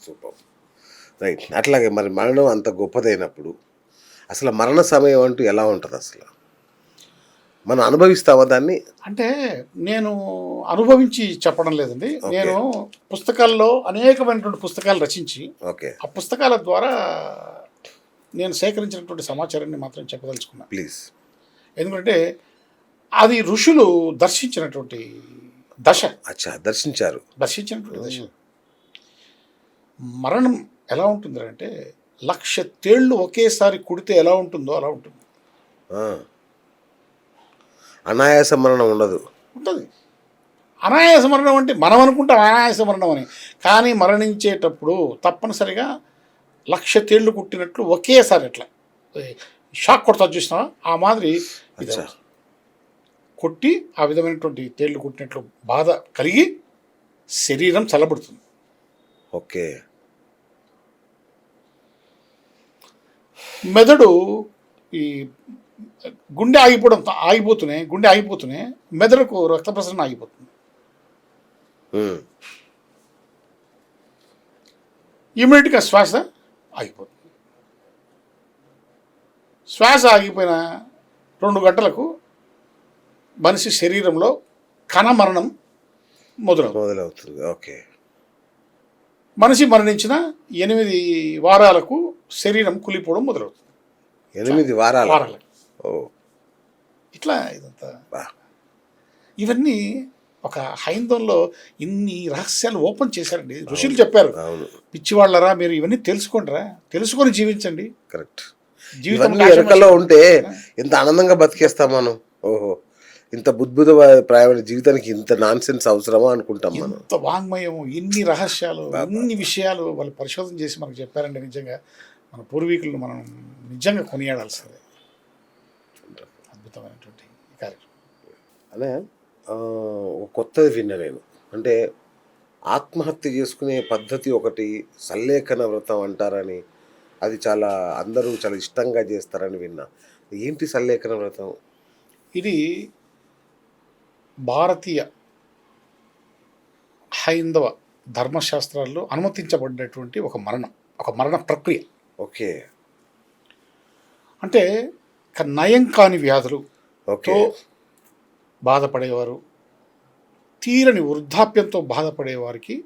Super. Right. అట్లాగే మరి మరణం అంత గొప్పదైనప్పుడు అసలు మరణ సమయం అంటూ ఎలా ఉంటది అసలు? మనం అనుభవిస్తామా దాన్ని? అంటే నేను అనుభవించి చెప్పడం లేదండి. ఓకే. నేను పుస్తకాల్లో అనేకమైనటువంటి పుస్తకాలు రచించి, ఓకే. ఆ పుస్తకాల ద్వారా నేను సేకరించినటువంటి సమాచారాన్ని మాత్రం చెప్పదలుచుకున్నాను. ప్లీజ్. ఎందుకంటే అది ఋషులు దర్శించినటువంటి దశ. అచ్చా, దర్శించారు. దర్శించినటువంటి దశ. మరణం ఎలా ఉంటుందంటే 1,00,000 తేళ్ళు ఒకేసారి కుడితే ఎలా ఉంటుందో అలా ఉంటుంది. ఆ! అనాయాస మరణం ఉండదు. ఉంటుంది. అనాయాస మరణం అంటే మనం అనుకుంటాం అనాయాస మరణం అని. కానీ మరణించేటప్పుడు తప్పనిసరిగా 1,00,000 తేళ్ళు కుట్టినట్లు ఒకేసారి అట్లా షాక్ కొడతా చూసినావా ఆ మాదిరి ఇది అచ్చా. కొట్టి ఆ విధమైనటువంటి తేళ్ళు కుట్టినట్లు బాధ కలిగి శరీరం చల్లబడుతుంది. ఓకే. మెదడు ఈ గుండె ఆగిపోతూనే మెదడుకు రక్త ప్రసరణ ఆగిపోతుంది. హ్మ్. ఇమీడియట్గా శ్వాస ఆగిపోతుంది. శ్వాస ఆగిపోయిన 2 గంటలకు మనిషి శరీరంలో కణమరణం మొదలవుతుంది. ఓకే. మనిషి మరణించిన 8 వారాలకు శరీరం కులిపోవడం మొదలవుతుంది. 8 వారాలు. ఓ. ఇట్లా ఇదంతా బా. ఇవన్నీ ఒక హైందవంలో ఇన్ని రహస్యాలు ఓపెన్ చేశారండి. ఋషులు చెప్పారు, అవును. పిచ్చివాళ్ళరా మీరు ఇవన్నీ తెలుసుకోండిరా, తెలుసుకొని జీవించండి. కరెక్ట్. జీవితం ఇవన్నీ వెనకలో ఉంటే ఎంత ఆనందంగా బతికేస్తాం మనం. ఓహో, ఇంత ప్రాయమైన జీవితానికి ఇంత నాన్సెన్స్ అవసరమా అనుకుంటాం మనం. ఇంత వాంగ్మయం, ఇన్ని రహస్యాలు, ఇన్ని విషయాలు వాళ్ళు పరిశోధన చేసి మనకు చెప్పారంటే నిజంగా మన పూర్వీకులను మనం నిజంగా కొనియాడాల్సిందే. అద్భుతమైనటువంటి కార్యక్రమం. అనే ఒక కొత్తది విన్నా నేను. అంటే ఆత్మహత్య చేసుకునే పద్ధతి ఒకటి సల్లేఖన వ్రతం అంటారని, అది అందరూ చాలా ఇష్టంగా చేస్తారని విన్నా. ఏంటి సల్లేఖన వ్రతం? ఇది భారతీయ హైందవ ధర్మశాస్త్రాల్లో అనుమతించబడినటువంటి ఒక మరణ ప్రక్రియ. ఓకే. అంటే నయం కాని వ్యాధులతో ఓకే. బాధపడేవారు, తీరని వృద్ధాప్యంతో బాధపడేవారికి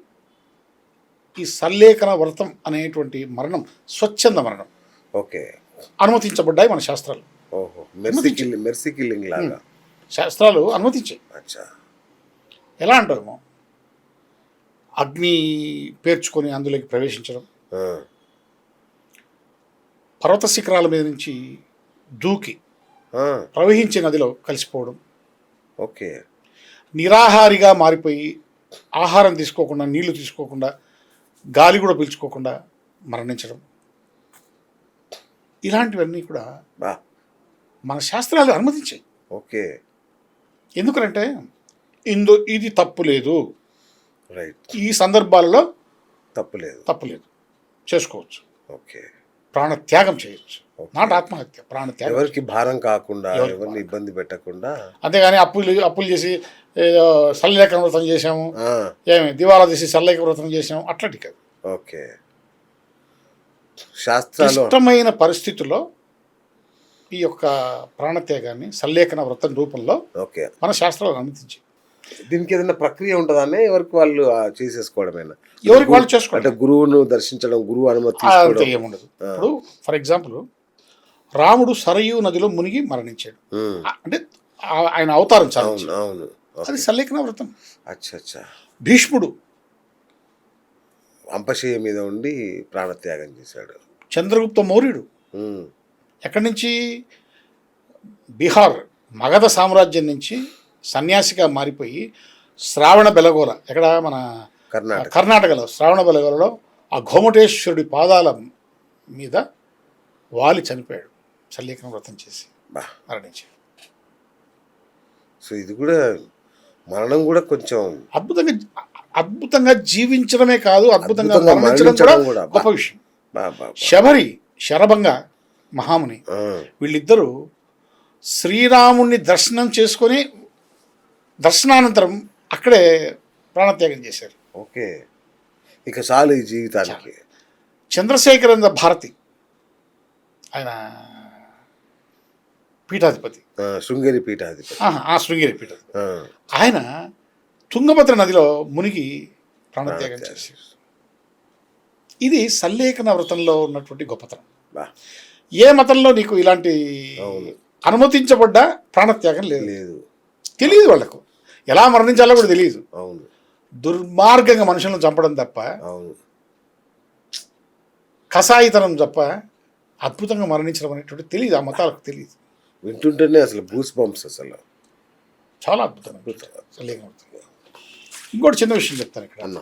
ఈ సల్లేఖన వ్రతం అనేటువంటి మరణం స్వచ్ఛంద మరణం ఓకే. అనుమతించబడ్డాయి మన శాస్త్రాలు. ఓహో, మెర్సీ కిల్లింగ్ లాగా శాస్త్రాలు అనుమతించాయి. అచ్చా. ఎలా అంటాము, అగ్ని పేర్చుకొని అందులోకి ప్రవేశించడం, ఆ. పర్వత శిఖరాల మీద నుంచి దూకి ఆ. ప్రవహించే నదిలో కలిసిపోవడం, ఓకే. నిరాహారిగా మారిపోయి ఆహారం తీసుకోకుండా, నీళ్లు తీసుకోకుండా, గాలి కూడా పీల్చుకోకుండా మరణించడం, ఇలాంటివన్నీ కూడా బా. మన శాస్త్రాలు అనుమతించాయి. ఓకే. ఎందుకంటే ఇది తప్పు లేదు, రైట్. ఈ సందర్భాలలో తప్పు లేదు, చేసుకోవచ్చు, ఓకే. ప్రాణత్యాగం చేయొచ్చు. నాట్ ఆత్మహత్య, ప్రాణత్యాగం. ఎవరికి భారం కాకుండా, ఎవరిని ఇబ్బంది పెట్టకుండా. అంతేగాని అప్పులు చేసి ఏదో సల్లేఖన వ్రతం చేసాము, ఏమి దివాలా చేసి సల్లేఖన వ్రతం చేసాము, అట్లాంటి కాదు. ఓకే. శాస్త్రాలు ఇష్టమైన పరిస్థితుల్లో ఈ యొక్క ప్రాణత్యాగాన్ని సల్లేఖన వ్రతం రూపంలో ఓకే మన శాస్త్రాలు అనుమతించి. దీనికి ఏదైనా ప్రక్రియ ఉంటుందనే ఎవరికి వాళ్ళు చేసేసుకోవడమేనా? ఎవరికి వాళ్ళు చేసుకోవాలి. అంటే గురువును దర్శించడం, గురువు అనుమతి అంత ఏముండదు. ఇప్పుడు ఫర్ ఎగ్జాంపుల్ రాముడు సరయూ నదిలో మునిగి మరణించాడు, అంటే ఆయన అవతారం చాలించి, అవును, అది సల్లేఖన వ్రతం. అచ్చా. భీష్ముడు అంపశయ్య మీద ఉండి ప్రాణత్యాగం చేశాడు. చంద్రగుప్త మౌర్యుడు ఎక్కడి నుంచి, బీహార్ మగధ సామ్రాజ్యం నుంచి సన్యాసిగా మారిపోయి శ్రావణ బెలగోల, ఎక్కడ మన కర్ణాటకలో శ్రావణ బెలగోలలో ఆ గోమటేశ్వరుడి పాదాల మీద వాలి చనిపోయాడు, సల్లేఖన వ్రతం చేసి మరణించాడు. సో ఇది కూడా మరణం కూడా కొంచెం అద్భుతంగా జీవించడమే కాదు, అద్భుతంగా మరణించడం కూడా గొప్ప విషయం. శరభంగ మహాముని వీళ్ళిద్దరూ శ్రీరాముణ్ణి దర్శనం చేసుకొని దర్శనానంతరం అక్కడే ప్రాణత్యాగం చేశారు. ఓకే. ఇక చాలు ఈ జీవితానికి. చంద్రశేఖరేంద్ర భారతి ఆయన పీఠాధిపతి, శృంగేరి పీఠాధిపతి. ఆ శృంగేరి పీఠాధిపతి, ఆ, ఆయన తుంగభద్ర నదిలో మునిగి ప్రాణత్యాగం చేశారు. ఇది సల్లేఖన వ్రతంలో ఉన్నటువంటి గొప్పతనం. బా, ఏ మతంలో నీకు ఇలాంటి అవును. అనుమతించబడ్డ ప్రాణత్యాగం లేదు. లేదు. తెలియదు వాళ్ళకు, ఎలా మరణించాలో కూడా తెలియదు. అవును. దుర్మార్గంగా మనుషులను చంపడం తప్ప, అవును. కసాయితనం తప్ప అద్భుతంగా మరణించడం అనేటువంటి తెలియదు, ఆ మతాలకు తెలియదు. వింటుంటేనే అసలు గూస్ బంప్స్ అసలు. చాలా అద్భుతం. సల్లేఖన వ్రతం. ఇంకోటి చిన్న విషయం చెప్తాను ఇక్కడ. అన్న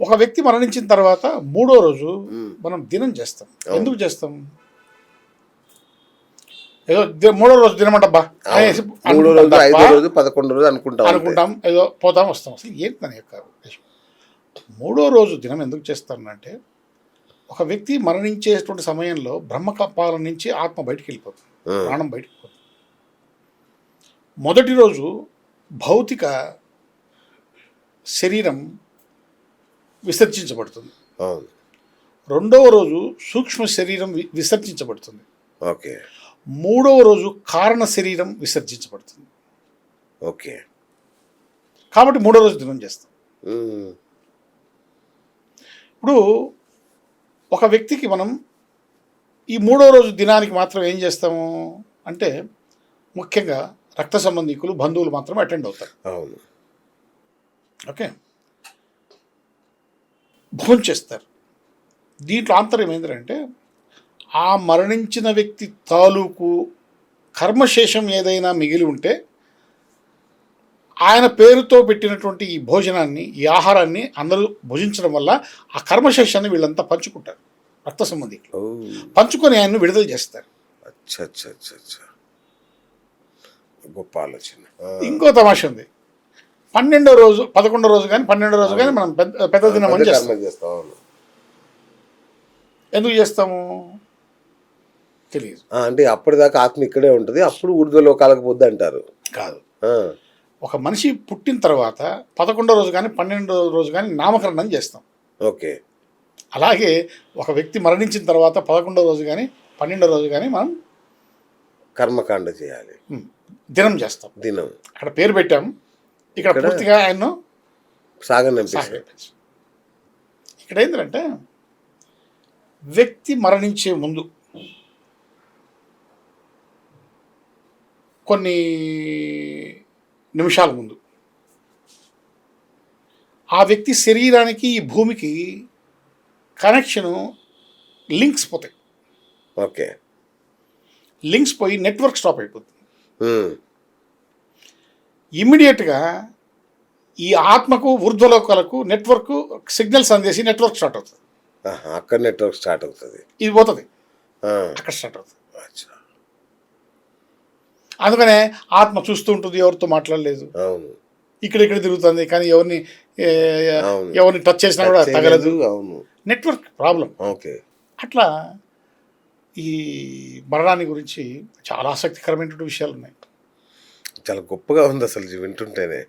ఒక వ్యక్తి మరణించిన తర్వాత 3వ రోజు మనం దినం చేస్తాం. ఎందుకు చేస్తాం? ఏదో 3వ రోజు దినమంటబ్బా అనేసి 3వ రోజు, 5వ రోజు, 11వ రోజు అనుకుంటాం, ఏదో పోతాం వస్తాం. అసలు ఏంటి దాని యొక్క ఉద్దేశం? 3వ రోజు దినం ఎందుకు చేస్తానంటే, ఒక వ్యక్తి మరణించేటువంటి సమయంలో బ్రహ్మకపాలం నుంచి ఆత్మ బయటికి వెళ్ళిపోతుంది, ప్రాణం బయటికి పోతుంది. మొదటి రోజు భౌతిక శరీరం విసర్జించబడుతుంది. అవును. 2వ రోజు సూక్ష్మ శరీరం విసర్జించబడుతుంది. ఓకే. 3వ రోజు కారణ శరీరం విసర్జించబడుతుంది. ఓకే. కాబట్టి 3వ రోజు దినం చేస్తాం. ఇప్పుడు ఒక వ్యక్తికి మనం ఈ 3వ రోజు దినానికి మాత్రం ఏం చేస్తాము అంటే, ముఖ్యంగా రక్త సంబంధికులు, బంధువులు మాత్రమే అటెండ్ అవుతారు. అవును. ఓకే, భోజనం చేస్తారు. దీంట్లో ఆంతర్యం ఏంటంటే, ఆ మరణించిన వ్యక్తి తాలూకు కర్మశేషం ఏదైనా మిగిలి ఉంటే ఆయన పేరుతో పెట్టినటువంటి ఈ భోజనాన్ని, ఈ ఆహారాన్ని అందరూ భుజించడం వల్ల ఆ కర్మశేషాన్ని వీళ్ళంతా పంచుకుంటారు, రక్త సంబంధికులు పంచుకొని ఆయన్ను విడుదల చేస్తారు. అచ్చా అచ్చా అచ్చా అచ్చా, గొప్ప ఆలోచన. ఇంకో తమాష ఉంది. 12వ రోజు, 11వ రోజు కానీ 12వ రోజు కానీ మనం పెద్ద దినం అని చేస్తాం. ఎందుకు చేస్తాము తెలియదు. అంటే అప్పటిదాకా ఆత్మ ఇక్కడే ఉంటుంది, అప్పుడు ఊర్ధ్వలోకాలకు పోద్ది అంటారు. కాదు, ఒక మనిషి పుట్టిన తర్వాత 11వ రోజు కానీ 12వ రోజు కానీ నామకరణం చేస్తాం. ఓకే. అలాగే ఒక వ్యక్తి మరణించిన తర్వాత 11వ రోజు కానీ 12వ రోజు కానీ మనం కర్మకాండ చేయాలి, దినం చేస్తాం. దినం అక్కడ పేరు పెట్టాం, ఇక్కడ పూర్తిగా ఆయన్ను సాగనంపిస్తాం. ఇక్కడ ఏంటంటే, వ్యక్తి మరణించే ముందు కొన్ని నిమిషాల ముందు ఆ వ్యక్తి శరీరానికి, ఈ భూమికి కనెక్షను, లింక్స్ పోతాయి. ఓకే. లింక్స్ పోయి నెట్వర్క్ స్టాప్ అయిపోతుంది. ఇమ్మీడియట్గా ఈ ఆత్మకు, ఊర్ధ్వలోకాలకు నెట్వర్క్ సిగ్నల్స్ అందేసి నెట్వర్క్ స్టార్ట్ అవుతుంది. అక్కడ నెట్వర్క్ స్టార్ట్ అవుతుంది, ఇది పోతుంది, అక్కడ స్టార్ట్ అవుతుంది. అందుకనే ఆత్మ చూస్తూ ఉంటుంది, ఎవరితో మాట్లాడలేదు, ఇక్కడ తిరుగుతుంది, కానీ ఎవరిని టచ్ చేసినా కూడా తగలదు. Network problem. ఓకే. అట్లా ఈ మరణాన్ని గురించి చాలా ఆసక్తికరమైనటువంటి విషయాలు ఉన్నాయి. చాలా గొప్పగా ఉంది అసలు వింటుంటేనే.